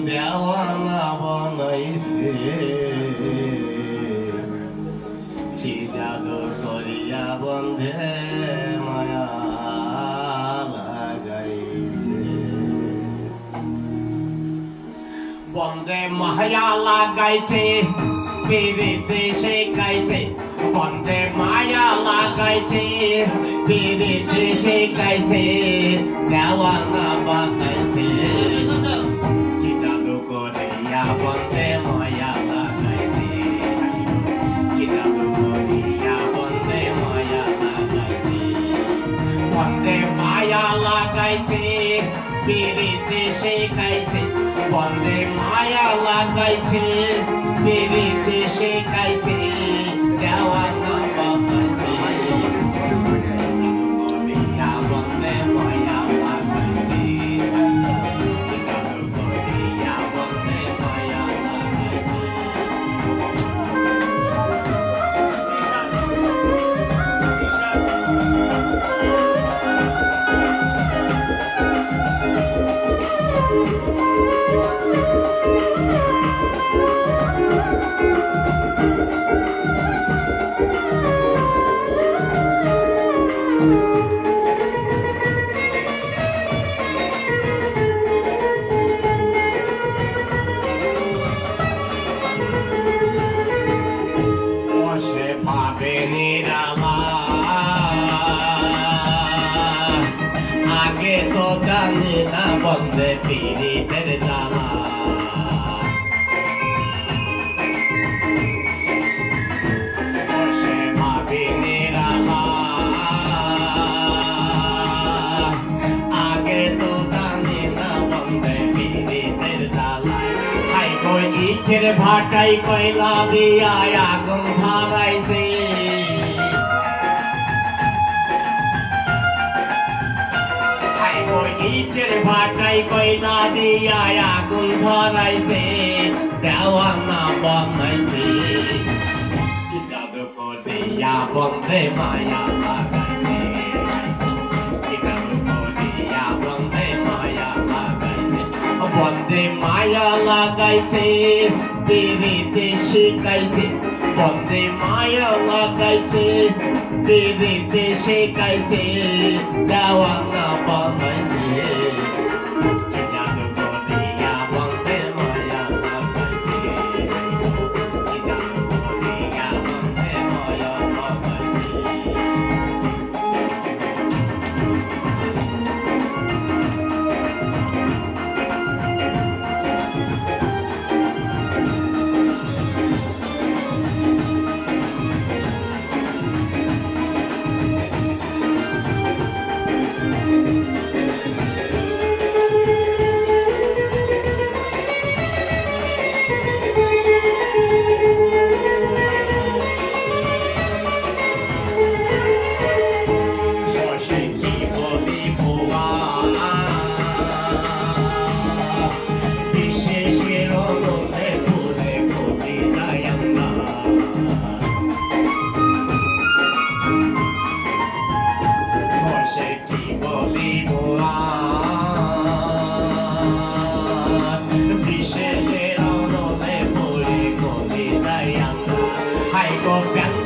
দেওয়ানা বানাইছে কি জাদু করিয়া বন্ধে মায়া লাগাইছে বন্ধে মায়া লাগাইছে পিরিতে শেখাইছে বন্ধে মায়া লাগাইছে পিরিতে শেখাইছে দেওয়ানা বানাইছে কি জাদু করিয়া বন্ধে মায়া লাগাইছে কি জাদু করিয়া বন্ধে মায়া লাগাইছে বন্ধে মায়া লাগাইছে পিরিতে শেখাইছে বন্ধে মায়া লাগাইছে পিরিতে শেখাইছে দেওয়ানা বানাইছে করিয়া বন্ধে মায়া লাগাইছে করিয়া বন্ধে মায়া লাগাইছে বসে ভাবে নিরালা আগে তো জানি না বন্ধে পীড়িতের জ্বালা বসে ভাবে নিরালা আগে তো জানি না বন্ধে পীড়িতের জ্বালা আই কই ইটের ভাটাই কয়লা দিয়া আগুন ধরাইছে আই কই ইটের ভাটাই কয়লা দিয়া আগুন ধরাইছে দেওয়ানা বানাইছে কি জাদু করিয়া বন্ধে মায়া লাগাইছে কি জাদু করিয়া বন্ধে মায়া লাগাইছে বন্ধে মায়া লাগাইছে পিরিতে শেখাইছে বন্ধে মায়া লাগাইছে পিরিতে শেখাইছে দেওয়ানা বানাইছে কি জাদু করিয়া বন্ধে মায়া লাগাইছে কি জাদু করিয়া বন্ধে মায়া লাগাইছে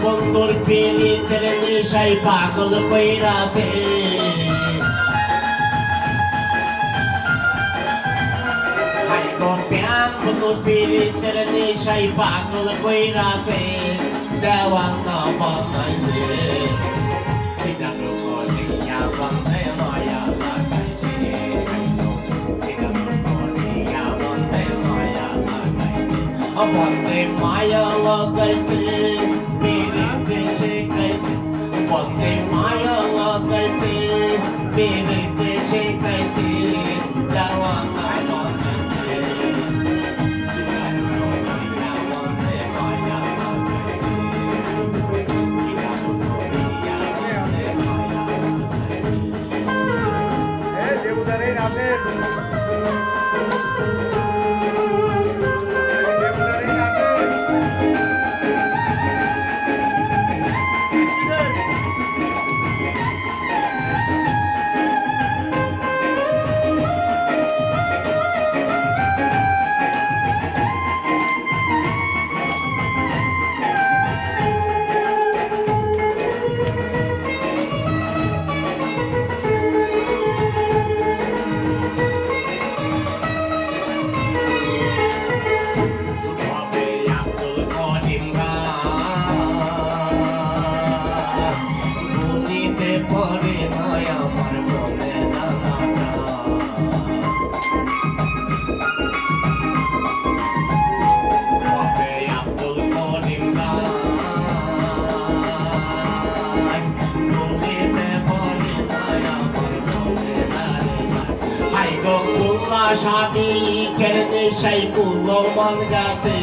বন্ধুর পিরিতের নেশায় পাগল কইরাছে বন্ধুর পিরিতের নেশায় পাগল কইরাছে দেওয়ানা বানাইছে কি জাদু করিয়া বন্ধে মায়া লাগাইছে কি জাদু করিয়া বন্ধে মায়া লাগাইছে বন্ধে মায়া লাগাইছে পিরিতে শেখাইছে বন্ধে মায়া লাগাইছে পিরিতে শেখাইছে দেওয়ানা বানাইছে কি জাদু করিয়া বন্ধে মায়া লাগাইছে কি জাদু করিয়া বন্ধে মায়া লাগাইছে সাথী ইটের নেশাই পুলো মন গাছে